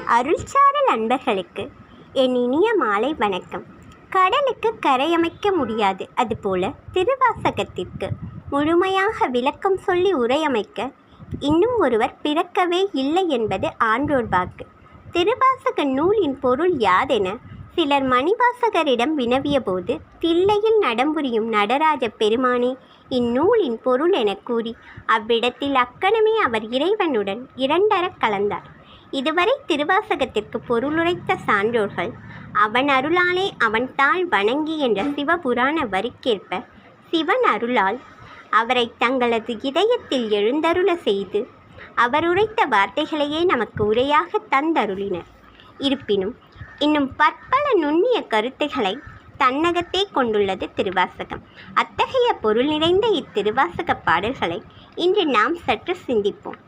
அருள்சாரல் அன்பர்களுக்கு என் இனிய மாலை வணக்கம். கடலுக்கு கரையமைக்க முடியாது, அதுபோல திருவாசகத்திற்கு முழுமையாக விளக்கம் சொல்லி உரையமைக்க இன்னும் ஒருவர் பிறக்கவே இல்லை என்பது ஆன்றோர் வாக்கு. திருவாசக நூலின் பொருள் யாதென சிலர் மணிவாசகரிடம் வினவிய போது, தில்லையில் நடம்புரியும் நடராஜ பெருமானே இந்நூலின் பொருள் எனக் கூறி அவ்விடத்தில் அக்கணமே அவர் இறைவனுடன் இரண்டரக் கலந்தார். இதுவரை திருவாசகத்திற்கு பொருளுரைத்த சான்றோர்கள் அவன் அருளாலே அவன் தாள் வணங்கி என்ற சிவபுராண வரிக்கேற்ப சிவன் அருளால் அவரை தங்களது இதயத்தில் எழுந்தருள செய்து அவர் உரைத்த வார்த்தைகளையே நமக்கு உரையாக தந்தருளினர். இருப்பினும் இன்னும் பற்பல நுண்ணிய கருத்துக்களை தன்னகத்தே கொண்டுள்ளது திருவாசகம். அத்தகைய பொருள் நிறைந்த இத்திருவாசக பாடல்களை இன்று நாம் சற்று சிந்திப்போம்.